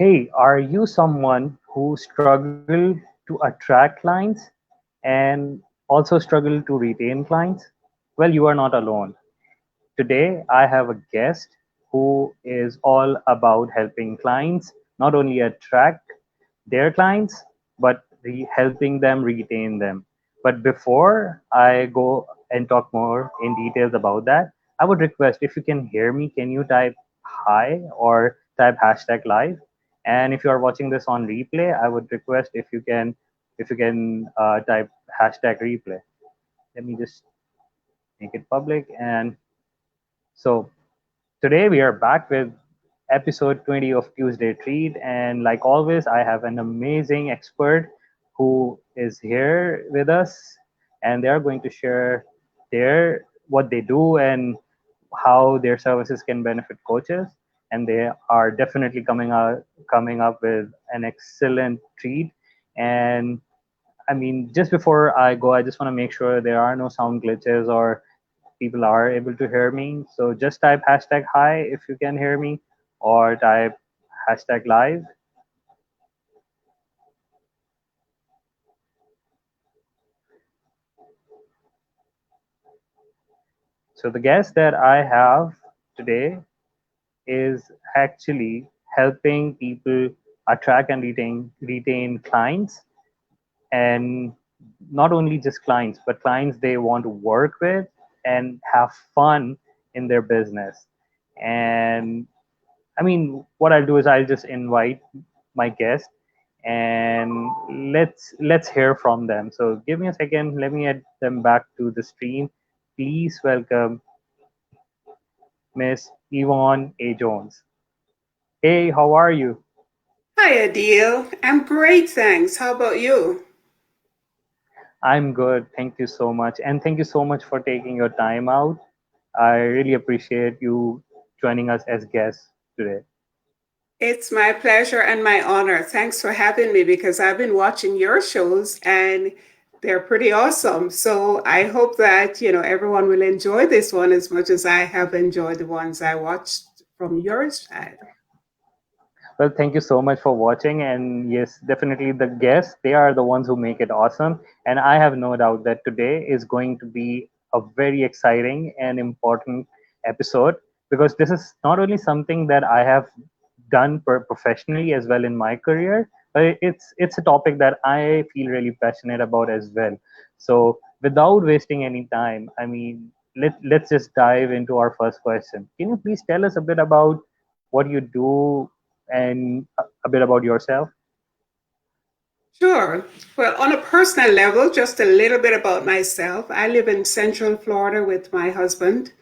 Hey, are you someone who struggle to attract clients and also struggle to retain clients? Well, you are not alone. Today, I have a guest who is all about helping clients not only attract their clients, but helping them retain them. But before I go and talk more in details about that, I would request if you can hear me, can you type hi or type hashtag live? And if you are watching this on replay, I would request if you can type hashtag replay. Let me just make it public. And so today we are back with episode 20 of Tuesday Treat. And like always, I have an amazing expert who is here with us, and they are going to share their what they do and how their services can benefit coaches. And they are definitely coming up with an excellent treat. And I mean, just before I go, I just want to make sure there are no sound glitches or people are able to hear me. So just type hashtag hi if you can hear me, or type hashtag live. So the guest that I have today is actually helping people attract and retain clients, and not only just clients, but clients they want to work with and have fun in their business. And I mean, what I'll do is I'll just invite my guest and let's hear from them. So give me a second. Let me add them back to the stream. Please welcome Miss Yvonne A. Jones. Hey, how are you? Hi, Adil. I'm great, thanks. How about you? I'm good. Thank you so much. And thank you so much for taking your time out. I really appreciate you joining us as guests today. It's my pleasure and my honor. Thanks for having me because I've been watching your shows and they're pretty awesome. So I hope that, everyone will enjoy this one as much as I have enjoyed the ones I watched from your side. Well, thank you so much for watching. And yes, definitely the guests, they are the ones who make it awesome. And I have no doubt that today is going to be a very exciting and important episode, because this is not only something that I have done professionally as well in my career, but it's a topic that I feel really passionate about as well. So without wasting any time, I mean, let's just dive into our first question. Can you please tell us a bit about what you do and a bit about yourself? Sure. Well, on a personal level, just a little bit about myself. I live in Central Florida with my husband.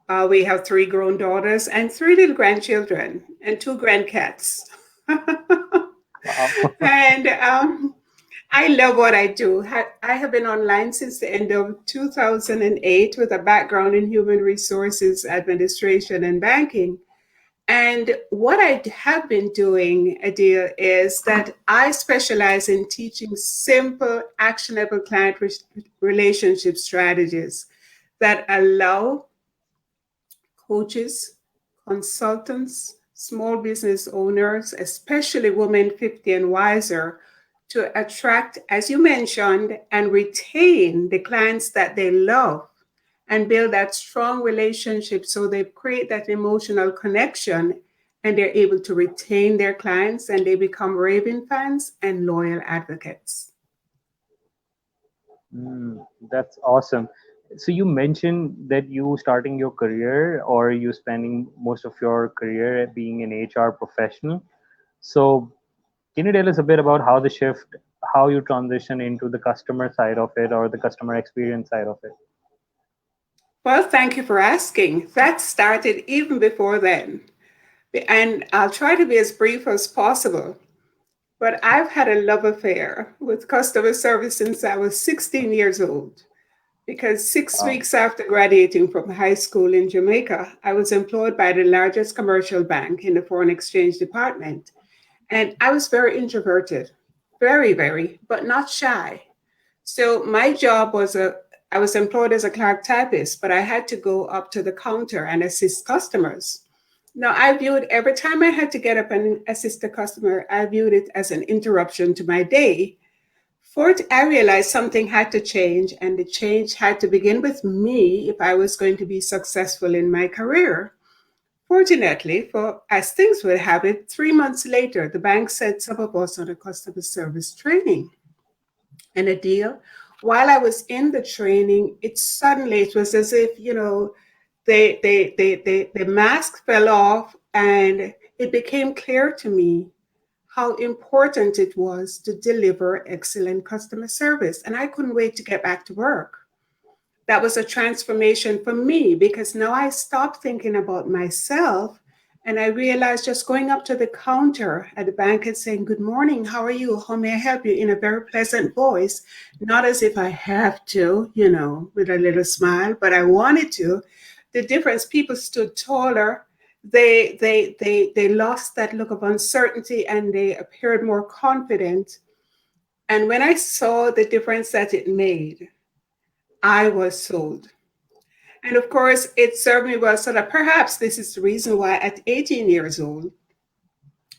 We have three grown daughters and three little grandchildren and two grandcats. Wow. and I love what I do. I have been online since the end of 2008 with a background in human resources administration and banking. And what I have been doing, Adil, is that I specialize in teaching simple, actionable client relationship strategies that allow coaches, consultants, small business owners, especially women 50 and wiser, to attract, as you mentioned, and retain the clients that they love and build that strong relationship so they create that emotional connection and they're able to retain their clients and they become raving fans and loyal advocates. That's awesome. So you mentioned that you starting your career, or you spending most of your career being an HR professional. So can you tell us a bit about how the shift, how you transition into the customer side of it or the customer experience side of it? Well, thank you for asking. That started even before then. And I'll try to be as brief as possible. But I've had a love affair with customer service since I was 16 years old. Because six Wow. weeks after graduating from high school in Jamaica, I was employed by the largest commercial bank in the foreign exchange department. And I was very introverted, very, very, but not shy. So my job was I was employed as a clerk typist, but I had to go up to the counter and assist customers. No, I viewed every time I had to get up and assist a customer, I viewed it as an interruption to my day. Fourth, I realized something had to change, and the change had to begin with me if I was going to be successful in my career. Fortunately, for as things would have it, 3 months later, the bank sent some of us on a customer service training. And a deal, while I was in the training, it was as if, the mask fell off, and it became clear to me how important it was to deliver excellent customer service. And I couldn't wait to get back to work. That was a transformation for me because now I stopped thinking about myself, and I realized just going up to the counter at the bank and saying, "Good morning, how are you? How may I help you?" in a very pleasant voice, not as if I have to, with a little smile, but I wanted to. The difference, people stood taller. They lost that look of uncertainty and they appeared more confident. And when I saw the difference that it made, I was sold. And of course, it served me well, so that perhaps this is the reason why at 18 years old,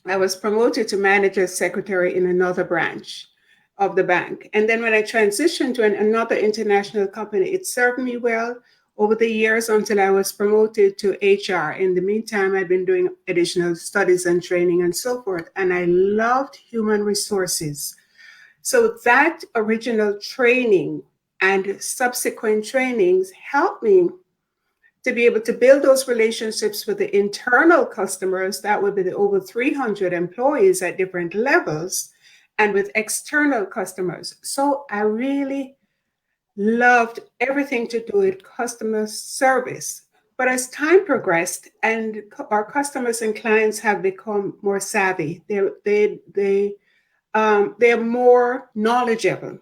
I was promoted to manager secretary in another branch of the bank. And then when I transitioned to another international company, it served me well over the years until I was promoted to HR. In the meantime, I'd been doing additional studies and training and so forth. And I loved human resources. So that original training and subsequent trainings helped me to be able to build those relationships with the internal customers, that would be the over 300 employees at different levels, and with external customers. So I really loved everything to do with customer service. But as time progressed and our customers and clients have become more savvy, they're more knowledgeable.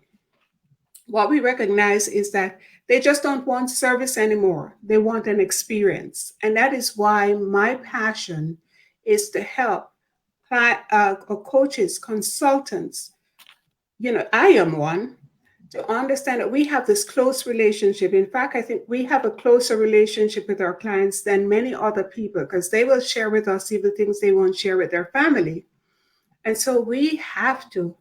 What we recognize is that they just don't want service anymore. They want an experience. And that is why my passion is to help coaches, consultants. I am one, to understand that we have this close relationship. In fact, I think we have a closer relationship with our clients than many other people because they will share with us even things they won't share with their family. And so we have to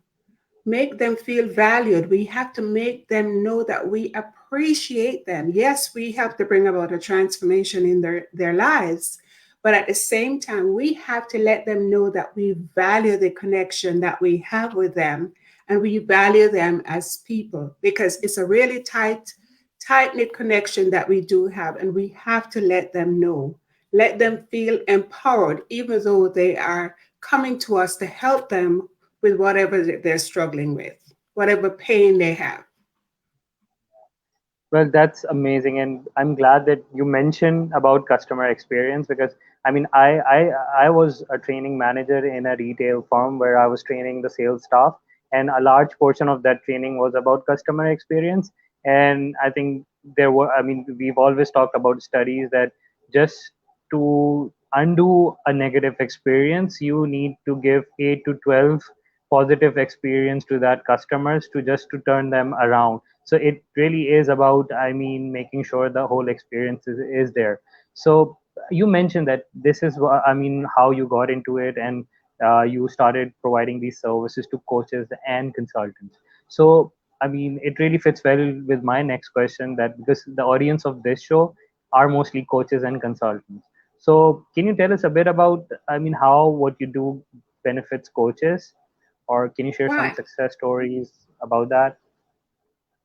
make them feel valued. We have to make them know that we appreciate them. Yes, we have to bring about a transformation in their lives, but at the same time, we have to let them know that we value the connection that we have with them and we value them as people because it's a really tight knit connection that we do have, and we have to let them know. Let them feel empowered, even though they are coming to us to help them with whatever they're struggling with, whatever pain they have. Well, that's amazing, and I'm glad that you mentioned about customer experience because I mean, I was a training manager in a retail firm where I was training the sales staff, and a large portion of that training was about customer experience. And I think I mean, we've always talked about studies that just to undo a negative experience, you need to give 8 to 12 positive experience to that customers to turn them around. So it really is about, I mean, making sure the whole experience is there. So you mentioned that this is I mean, how you got into it, and you started providing these services to coaches and consultants. So I mean, it really fits well with my next question, that because the audience of this show are mostly coaches and consultants. So can you tell us a bit about, I mean, how what you do benefits coaches, or can you share some Why? success stories about that?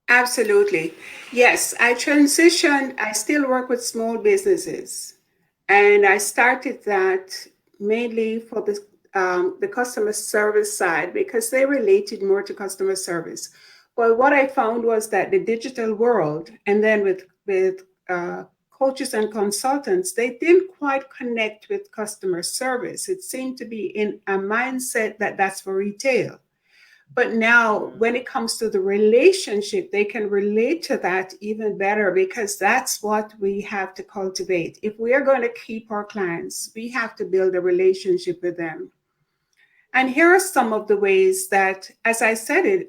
Absolutely. Yes, I transitioned. I still work with small businesses, and I started that mainly for the customer service side because they related more to customer service. But what I found was that the digital world, and then with coaches and consultants, they didn't quite connect with customer service. It seemed to be in a mindset that that's for retail. But now, when it comes to the relationship, they can relate to that even better because that's what we have to cultivate. If we are going to keep our clients, we have to build a relationship with them. And here are some of the ways that, as I said it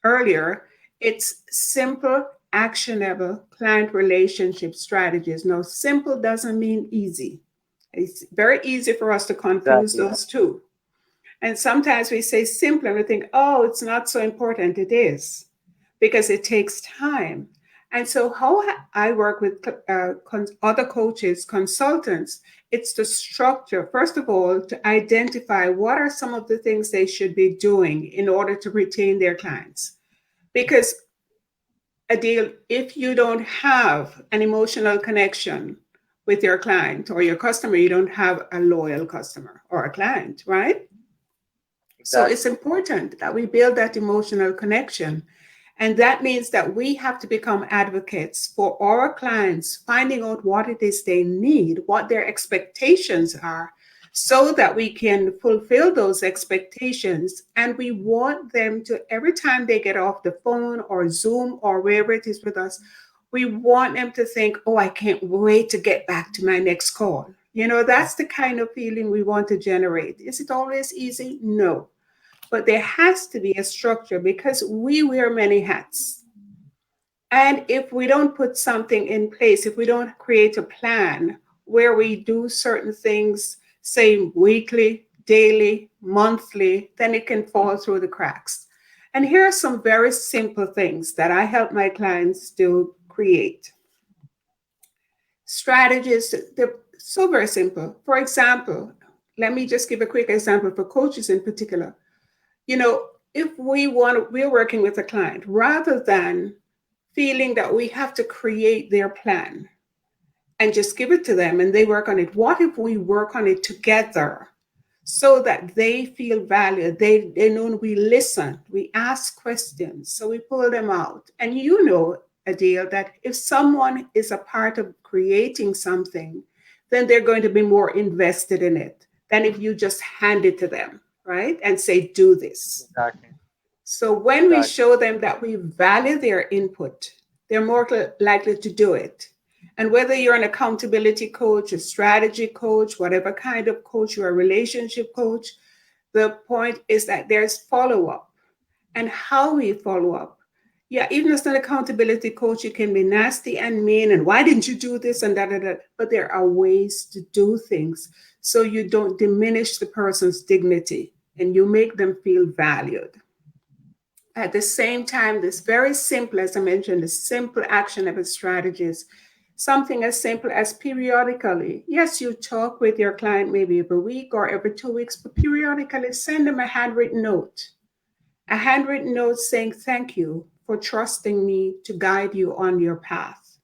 earlier, it's simple, actionable client relationship strategies. Now, simple doesn't mean easy. It's very easy for us to confuse Exactly. those two. And sometimes we say simple and we think, oh, it's not so important. It is, because it takes time. And so, how I work with other coaches, consultants, it's the structure, first of all, to identify what are some of the things they should be doing in order to retain their clients. Because a deal, if you don't have an emotional connection with your client or your customer, you don't have a loyal customer or a client, right? So it's Exactly. important that we build that emotional connection. And that means that we have to become advocates for our clients, finding out what it is they need, what their expectations are, so that we can fulfill those expectations. And we want them to, every time they get off the phone or Zoom or wherever it is with us, we want them to think, oh, I can't wait to get back to my next call. You know, that's the kind of feeling we want to generate. Is it always easy? No, but there has to be a structure because we wear many hats. And if we don't put something in place, if we don't create a plan where we do certain things, say weekly, daily, monthly, then it can fall through the cracks. And here are some very simple things that I help my clients to create. Strategies, they're so very simple. For example, let me just give a quick example for coaches in particular. You know, if we're working with a client, rather than feeling that we have to create their plan and just give it to them and they work on it, what if we work on it together so that they feel valued? They know we listen, we ask questions, so we pull them out. And you know, Adele, that if someone is a part of creating something, then they're going to be more invested in it than if you just hand it to them, right? And say, do this. Exactly. So when we Exactly. show them that we value their input, they're more likely to do it. And whether you're an accountability coach, a strategy coach, whatever kind of coach, you're a relationship coach, the point is that there's follow up and how we follow up. Yeah, even as an accountability coach, you can be nasty and mean and why didn't you do this and that, but there are ways to do things so you don't diminish the person's dignity and you make them feel valued. At the same time, this very simple, as I mentioned, the simple actionable strategies, something as simple as periodically. Yes, you talk with your client maybe every week or every 2 weeks, but periodically send them a handwritten note. A handwritten note saying thank you for trusting me to guide you on your path.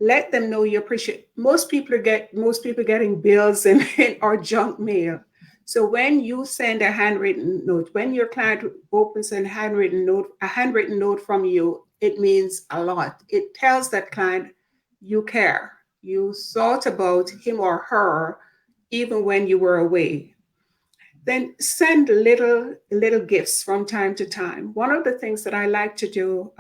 Let them know you appreciate. Most people getting bills and or junk mail. So when you send a handwritten note, when your client opens a handwritten note from you, it means a lot. It tells that client you care. You thought about him or her even when you were away. Then send little gifts from time to time. One of the things that I like to do,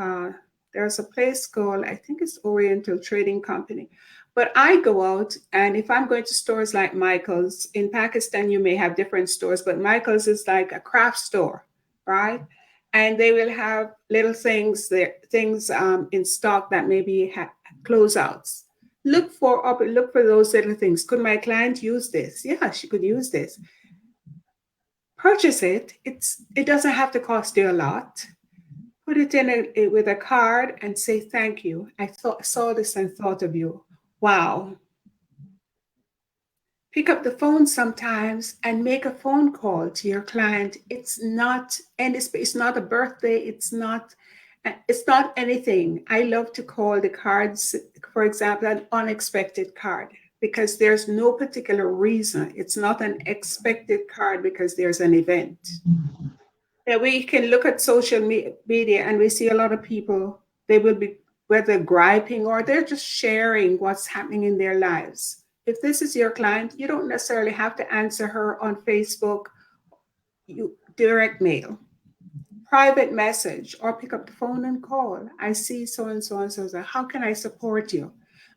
there's a place called, I think it's Oriental Trading Company, but I go out, and if I'm going to stores like Michael's in Pakistan, you may have different stores, but Michael's is like a craft store, right? And they will have little things there, things in stock that maybe have closeouts. Look for those little things. Could my client use this? Yeah, she could use this. Purchase it. It doesn't have to cost you a lot. Put it in with a card and say thank you. I saw this and thought of you. Wow. Pick up the phone sometimes and make a phone call to your client. It's not, and it's not a birthday. It's not anything. I love to call the cards, for example, an unexpected card, because there's no particular reason. It's not an expected card because there's an event. Yeah, we can look at social media and we see a lot of people, they will be whether griping or they're just sharing what's happening in their lives. If this is your client, you don't necessarily have to answer her on Facebook. You direct mail, private message, or pick up the phone and call. I see so and so and so. How can I support you?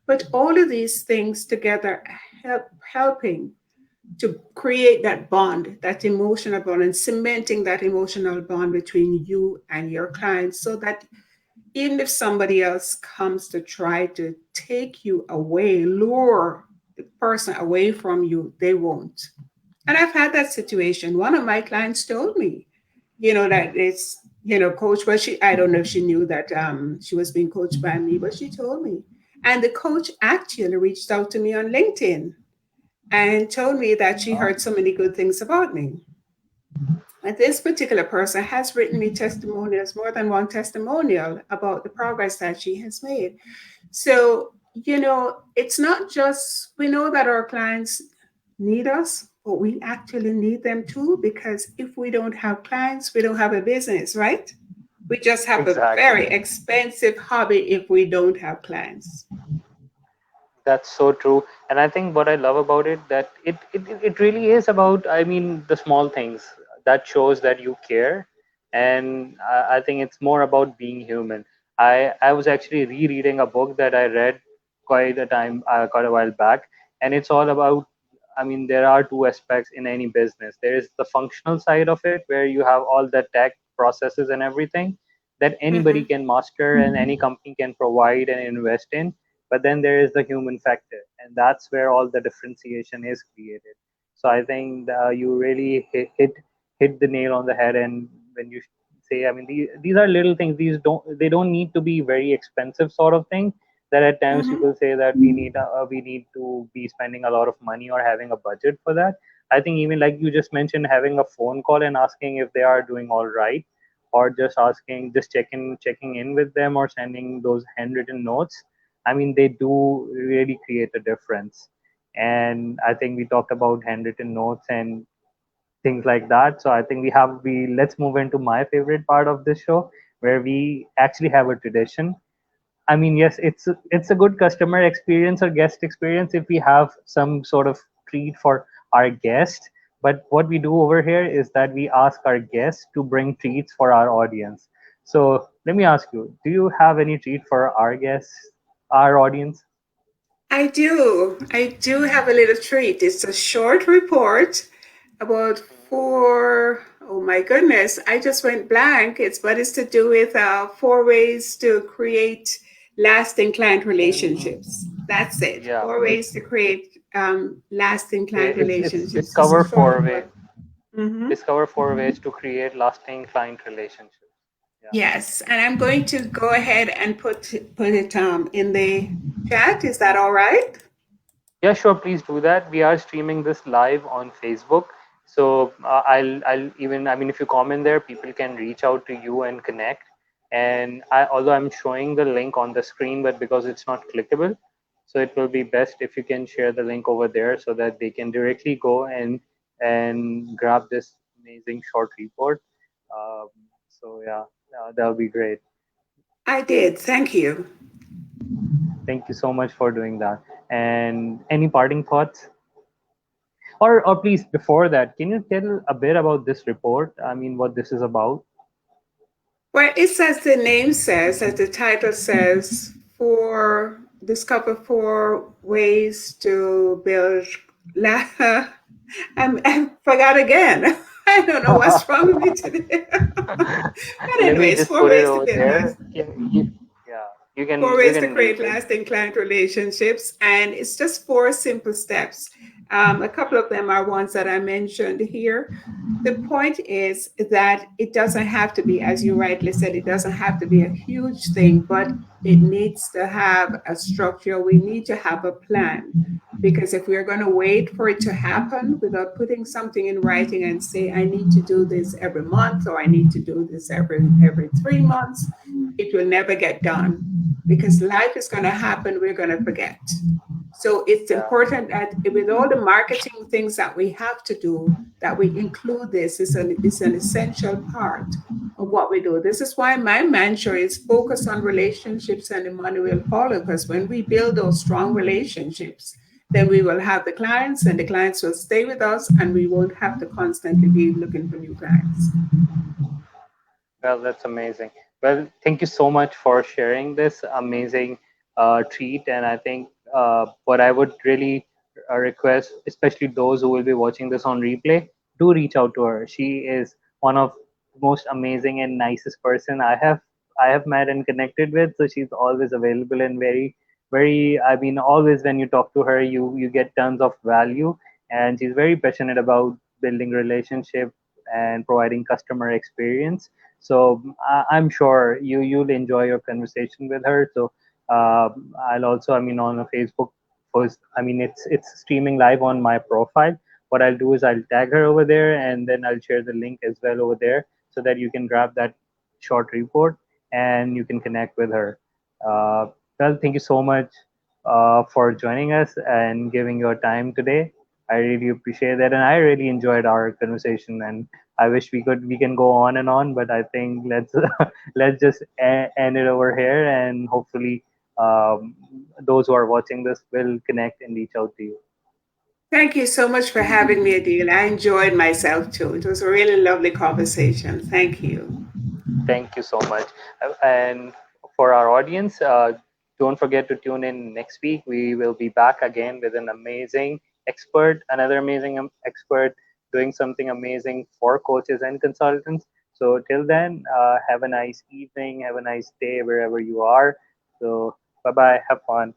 But all of these things together helping to create that bond, that emotional bond, and cementing that emotional bond between you and your client so that even if somebody else comes to try to take you away, lure person away from you, they won't. And I've had that situation. One of my clients told me, that it's, coach, but I don't know if she knew that she was being coached by me, but she told me. And the coach actually reached out to me on LinkedIn and told me that she Uh, heard so many good things about me. And this particular person has written me testimonials, more than one testimonial about the progress that she has made. So, it's not just, we know that our clients need us, but we actually need them too, because if we don't have clients, we don't have a business, right? We just have a very exactly. expensive hobby if we don't have clients. That's so true. And I think what I love about it that it really is about, I mean, the small things that shows that you care. And I think it's more about being human. I was actually rereading a book that I read quite a while back, and it's all about, I mean, there are two aspects in any business. There is the functional side of it where you have all the tech processes and everything that anybody Mm-hmm. can master and any company can provide and invest in, but then there is the human factor, and that's where all the differentiation is created. So I think you really hit the nail on the head. And when you say, I mean, these are little things. They don't need to be very expensive sort of thing that at times Mm-hmm. people say that we need to be spending a lot of money or having a budget for that. I think even like you just mentioned, having a phone call and asking if they are doing all right, or just checking in with them, or sending those handwritten notes, I mean, they do really create a difference. And I think we talked about handwritten notes and things like that. So I think we let's move into my favorite part of this show, where we actually have a tradition. I mean, yes, it's a good customer experience or guest experience if we have some sort of treat for our guest. But what we do over here is that we ask our guests to bring treats for our audience. So let me ask you, do you have any treat for our guests, our audience? I do. I do have a little treat. It's a short report about four. Oh my goodness, I just went blank. It's to do with 4 ways to create lasting client relationships. That's it. Yeah, 4 ways to create lasting client it's relationships. It's a short one. Hmm. discover 4 ways to create lasting client relationships. Yeah. Yes, and I'm going to go ahead and put it in the chat. Is that all right? Yeah, sure. Please do that. We are streaming this live on Facebook, so I'll even, I mean, if you comment there, people can reach out to you and connect. And although I'm showing the link on the screen, but because it's not clickable, so it will be best if you can share the link over there so that they can directly go and grab this amazing short report. Um, so yeah, that'll be great. I did. Thank you. Thank you so much for doing that. And any parting thoughts? Or please, before that, can you tell a bit about this report? I mean, what this is about? Well, it's as the name says, as the title says, for discover 4 ways to build. La- I forgot again. I don't know what's wrong with me today. But Let me anyways, just four put it ways to over build there. last. Yeah, Four you ways to can read create it. lasting client relationships, and it's just 4 simple steps. A couple of them are ones that I mentioned here. The point is that it doesn't have to be, as you rightly said, it doesn't have to be a huge thing, but it needs to have a structure. We need to have a plan. Because if we're going to wait for it to happen without putting something in writing and say, I need to do this every month or I need to do this every 3 months, it will never get done. Because life is going to happen, we're going to forget. So it's Yeah, important that with all the marketing things that we have to do, that we include this. It's an essential part of what we do. This is why my mantra is focus on relationships and the money will follow. Because when we build those strong relationships, then we will have the clients and the clients will stay with us and we won't have to constantly be looking for new clients. well, that's amazing. Well, thank you so much for sharing this amazing treat. And I think what I would really request, especially those who will be watching this on replay, do reach out to her. She is one of the most amazing and nicest person I have met and connected with. So she's always available and very very, I mean, always when you talk to her, you get tons of value, and she's very passionate about building relationship and providing customer experience. So I'm sure you'll enjoy your conversation with her. So I'll also, I mean, on a Facebook post, I mean, it's streaming live on my profile. What I'll do is I'll tag her over there, and then I'll share the link as well over there, so that you can grab that short report and you can connect with her. Uh, well, thank you so much for joining us and giving your time today. I really appreciate that, and I really enjoyed our conversation. And I wish we can go on and on, but I think let's let's just end it over here, and hopefully those who are watching this will connect and reach out to you. Thank you so much for having me, Adil. I enjoyed myself too. It was a really lovely conversation. Thank you. Thank you so much. And for our audience, don't forget to tune in next week. We will be back again with an amazing expert, another amazing expert doing something amazing for coaches and consultants. So, till then, have a nice evening, have a nice day wherever you are. So, bye bye, have fun.